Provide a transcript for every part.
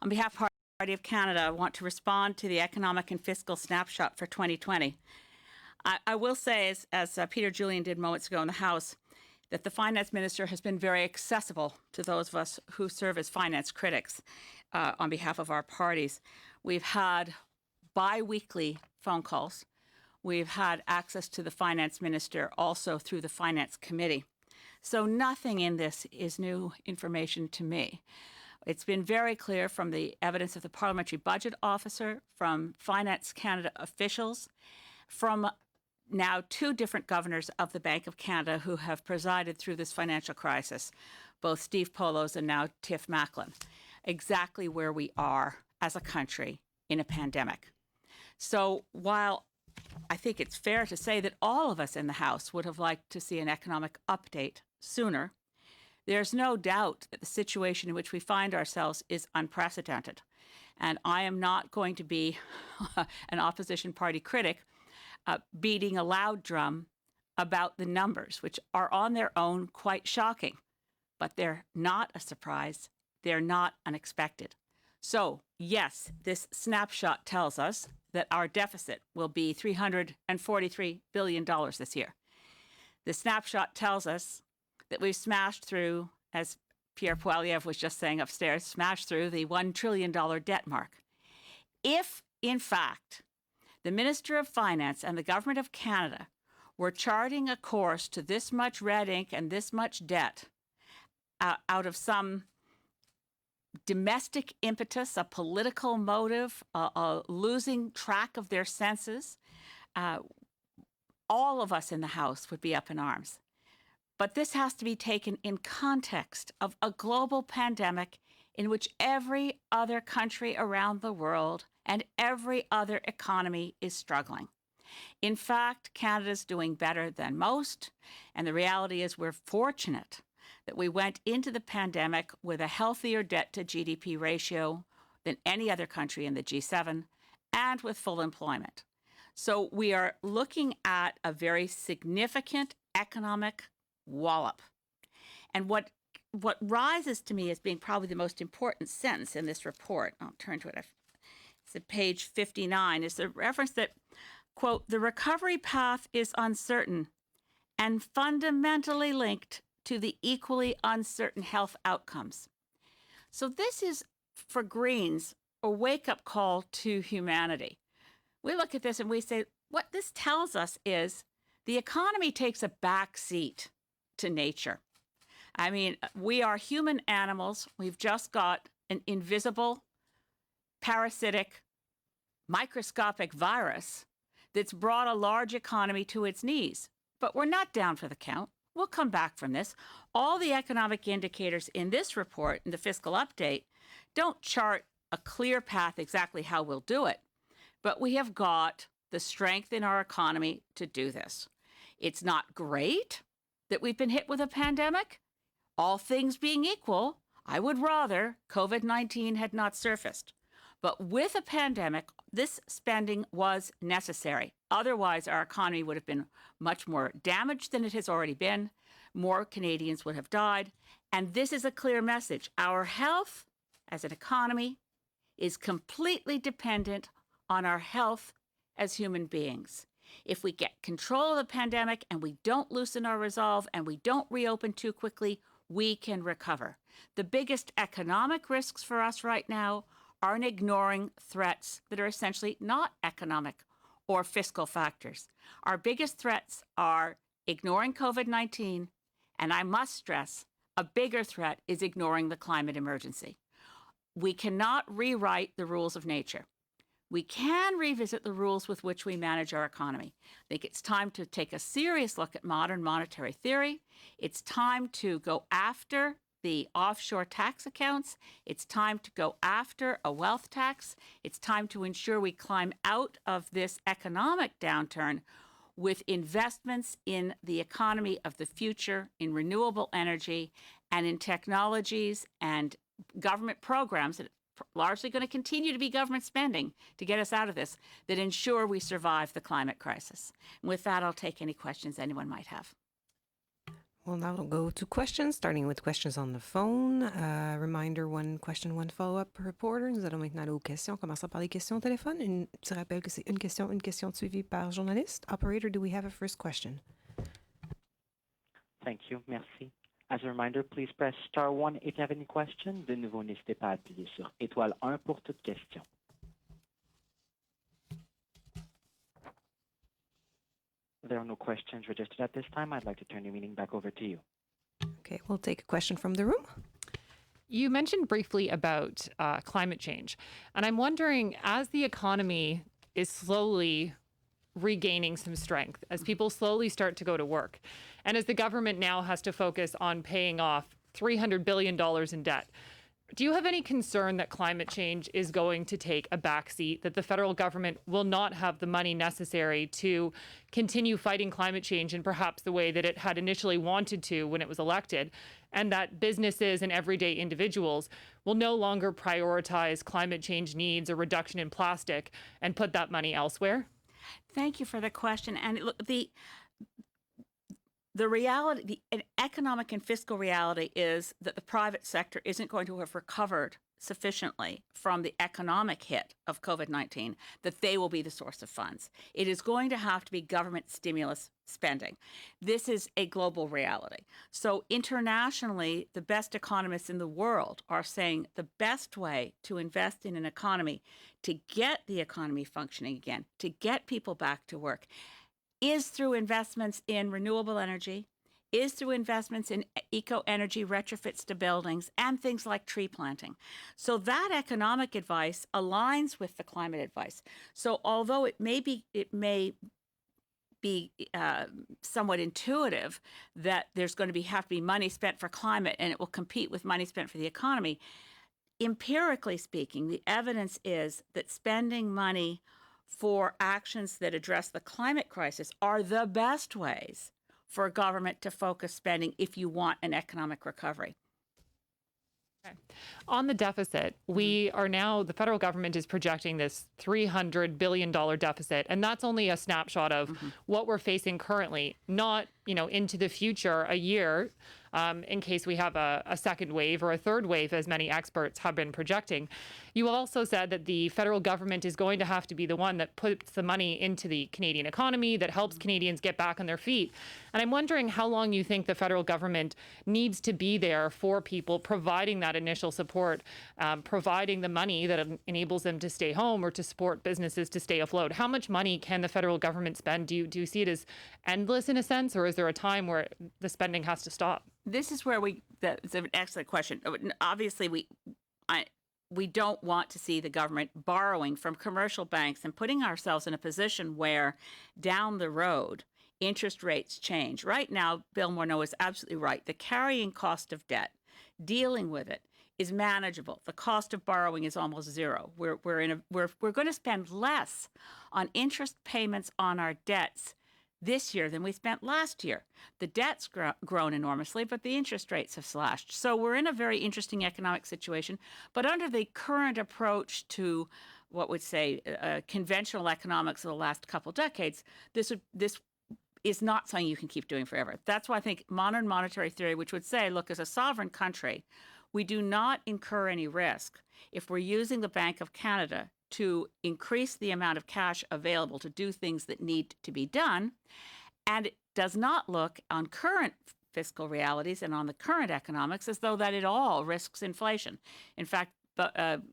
On behalf of the Party of Canada, I want to respond to the economic and fiscal snapshot for 2020. I will say, as Peter Julian did moments ago in the House, that the Finance Minister has been very accessible to those of us who serve as finance critics on behalf of our parties. We've had bi-weekly phone calls. We've had access to the Finance Minister also through the Finance Committee. So nothing in this is new information to me. It's been very clear from the evidence of the Parliamentary Budget Officer, from Finance Canada officials, from now 2 different governors of the Bank of Canada who have presided through this financial crisis, both Steve Poloz and now Tiff Macklem, exactly where we are as a country in a pandemic. So while I think it's fair to say that all of us in the House would have liked to see an economic update sooner, there's no doubt that the situation in which we find ourselves is unprecedented. And I am not going to be an opposition party critic beating a loud drum about the numbers, which are on their own quite shocking. But they're not a surprise. They're not unexpected. So, yes, this snapshot tells us that our deficit will be $343 billion this year. The snapshot tells us that we've smashed through, as Pierre Poilievre was just saying upstairs, smashed through the $1 trillion debt mark. If, in fact, the Minister of Finance and the Government of Canada were charting a course to this much red ink and this much debt out of some domestic impetus, a political motive, losing track of their senses, all of us in the House would be up in arms. But this has to be taken in context of a global pandemic in which every other country around the world and every other economy is struggling. In fact, Canada's doing better than most, and the reality is we're fortunate that we went into the pandemic with a healthier debt to GDP ratio than any other country in the G7 and with full employment. So we are looking at a very significant economic wallop. And what rises to me as being probably the most important sentence in this report, I'll turn to it, it's at page 59, is the reference that, quote, the recovery path is uncertain and fundamentally linked to the equally uncertain health outcomes. So this is, for Greens, a wake-up call to humanity. We look at this and we say, what this tells us is the economy takes a back seat to nature. I mean, we are human animals. We've just got an invisible, parasitic, microscopic virus that's brought a large economy to its knees. But we're not down for the count. We'll come back from this. All the economic indicators in this report, in the fiscal update, don't chart a clear path exactly how we'll do it. But we have got the strength in our economy to do this. It's not great that we've been hit with a pandemic. All things being equal, I would rather COVID-19 had not surfaced. But with a pandemic, this spending was necessary. Otherwise, our economy would have been much more damaged than it has already been. More Canadians would have died. And this is a clear message. Our health as an economy is completely dependent on our health as human beings. If we get control of the pandemic and we don't loosen our resolve and we don't reopen too quickly, we can recover. The biggest economic risks for us right now are in ignoring threats that are essentially not economic or fiscal factors. Our biggest threats are ignoring COVID-19, and I must stress, a bigger threat is ignoring the climate emergency. We cannot rewrite the rules of nature. We can revisit the rules with which we manage our economy. I think it's time to take a serious look at modern monetary theory. It's time to go after the offshore tax accounts. It's time to go after a wealth tax. It's time to ensure we climb out of this economic downturn with investments in the economy of the future, in renewable energy, and in technologies and government programs that largely going to continue to be government spending to get us out of this, that ensure we survive the climate crisis. And with that, I'll take any questions anyone might have. We'll now go to questions, starting with questions on the phone. Reminder, one question, one follow-up per reporter. Nous allons maintenant aller aux questions. Commençons par les questions au téléphone. Un petit rappel que c'est une question suivie par journaliste. Operator, do we have a first question? Thank you. Merci. As a reminder, please press star 1 if you have any questions. De nouveau, n'hésitez pas à appuyer sur étoile 1 pour toute question. There are no questions registered at this time. I'd like to turn the meeting back over to you. Okay, we'll take a question from the room. You mentioned briefly about climate change, and I'm wondering, as the economy is slowly regaining some strength, as people slowly start to go to work, and as the government now has to focus on paying off $300 billion in debt, do you have any concern that climate change is going to take a backseat, that the federal government will not have the money necessary to continue fighting climate change in perhaps the way that it had initially wanted to when it was elected, and that businesses and everyday individuals will no longer prioritize climate change needs or reduction in plastic and put that money elsewhere? Thank you for the question. And look, the reality, the economic and fiscal reality is that the private sector isn't going to have recovered sufficiently from the economic hit of COVID-19 that they will be the source of funds. It is going to have to be government stimulus spending. This is a global reality. So internationally, the best economists in the world are saying the best way to invest in an economy, to get the economy functioning again, to get people back to work, is through investments in renewable energy, is through investments in eco-energy retrofits to buildings, and things like tree planting. So that economic advice aligns with the climate advice. So although it may be somewhat intuitive that there's going to have to be money spent for climate and it will compete with money spent for the economy, empirically speaking, the evidence is that spending money for actions that address the climate crisis are the best ways for government to focus spending if you want an economic recovery. Okay. On the deficit, we are now, the federal government is projecting this $300 billion deficit, and that's only a snapshot of what we're facing currently, not, into the future, a year, in case we have a second wave or a third wave, as many experts have been projecting. You also said that the federal government is going to have to be the one that puts the money into the Canadian economy, that helps Canadians get back on their feet. And I'm wondering how long you think the federal government needs to be there for people, providing that initial support, providing the money that enables them to stay home or to support businesses to stay afloat. How much money can the federal government spend? Do you see it as endless in a sense, or is there a time where the spending has to stop? This is where that's an excellent question. Obviously, we don't want to see the government borrowing from commercial banks and putting ourselves in a position where down the road, interest rates change. Right now, Bill Morneau is absolutely right. The carrying cost of debt, dealing with it, is manageable. The cost of borrowing is almost zero. We're going to spend less on interest payments on our debts this year than we spent last year. The debt's grown enormously, but the interest rates have slashed. So we're in a very interesting economic situation. But under the current approach to what would say conventional economics of the last couple decades, this is not something you can keep doing forever. That's why I think modern monetary theory, which would say, look, as a sovereign country, we do not incur any risk if we're using the Bank of Canada to increase the amount of cash available to do things that need to be done. And it does not look on current fiscal realities and on the current economics as though that at all risks inflation. In fact,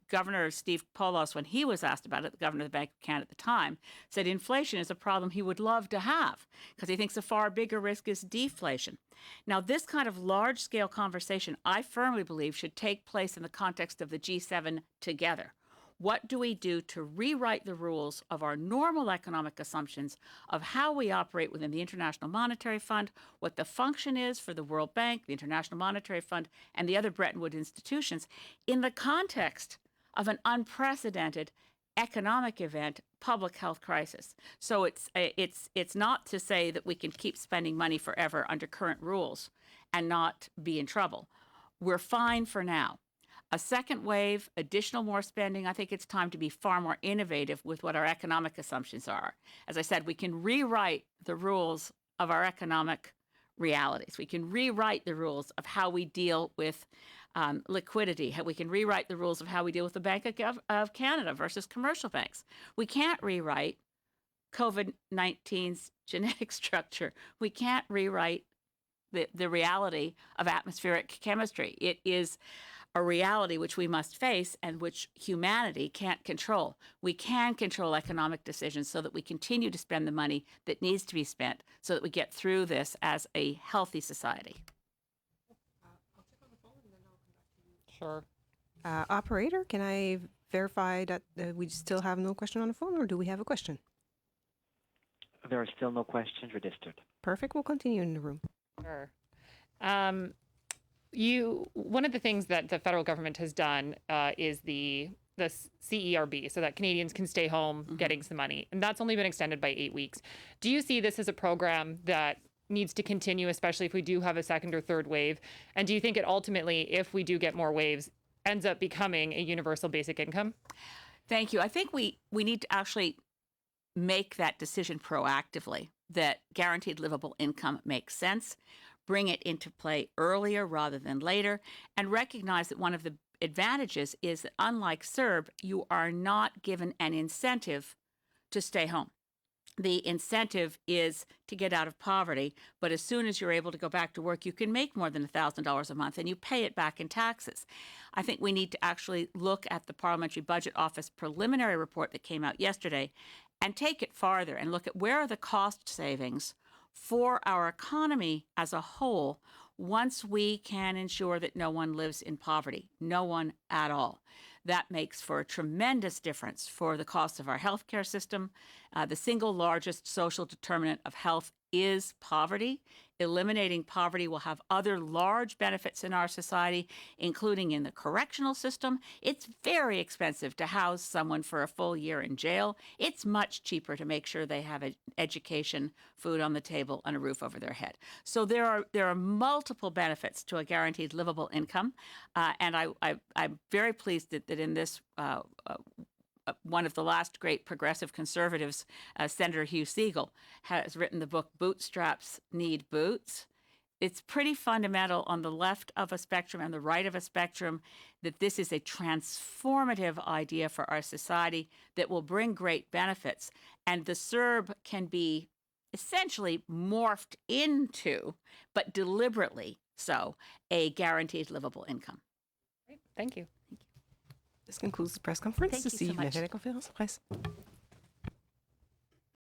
Governor Steve Poloz, when he was asked about it, the governor of the Bank of Canada at the time, said inflation is a problem he would love to have because he thinks a far bigger risk is deflation. Now, this kind of large-scale conversation, I firmly believe, should take place in the context of the G7 together. What do we do to rewrite the rules of our normal economic assumptions of how we operate within the International Monetary Fund, what the function is for the World Bank, the International Monetary Fund, and the other Bretton Woods institutions in the context of an unprecedented economic event, public health crisis. So it's not to say that we can keep spending money forever under current rules and not be in trouble. We're fine for now. A second wave, additional more spending, I think it's time to be far more innovative with what our economic assumptions are. As I said, we can rewrite the rules of our economic realities. We can rewrite the rules of how we deal with liquidity. We can rewrite the rules of how we deal with the Bank of Canada versus commercial banks. We can't rewrite COVID-19's genetic structure. We can't rewrite the reality of atmospheric chemistry. It is a reality which we must face and which humanity can't control. We can control economic decisions so that we continue to spend the money that needs to be spent so that we get through this as a healthy society. Sure. Operator, can I verify that we still have no question on the phone, or do we have a question? There are still no questions registered. Perfect. We'll continue in the room. Sure. One of the things that the federal government has done is the CERB, so that Canadians can stay home getting some money, and that's only been extended by 8 weeks. Do you see this as a program that needs to continue, especially if we do have a second or third wave? And do you think it ultimately, if we do get more waves, ends up becoming a universal basic income? Thank you. I think we need to actually make that decision proactively, that guaranteed livable income makes sense, bring it into play earlier rather than later, and recognize that one of the advantages is that unlike CERB, you are not given an incentive to stay home. The incentive is to get out of poverty, but as soon as you're able to go back to work, you can make more than $1,000 a month and you pay it back in taxes. I think we need to actually look at the Parliamentary Budget Office preliminary report that came out yesterday and take it farther and look at where are the cost savings for our economy as a whole once we can ensure that no one lives in poverty, no one at all. That makes for a tremendous difference for the cost of our healthcare system. The single largest social determinant of health is poverty. Eliminating poverty will have other large benefits in our society, including in the correctional system. It's very expensive to house someone for a full year in jail. It's much cheaper to make sure they have education, food on the table, and a roof over their head. So there are multiple benefits to a guaranteed livable income, and I'm very pleased that in this one of the last great progressive conservatives, Senator Hugh Segal, has written the book Bootstraps Need Boots. It's pretty fundamental on the left of a spectrum and the right of a spectrum that this is a transformative idea for our society that will bring great benefits. And the CERB can be essentially morphed into, but deliberately so, a guaranteed livable income. Great. Thank you. This concludes the press conference. Thank you so Ceci, much. la conférence de presse.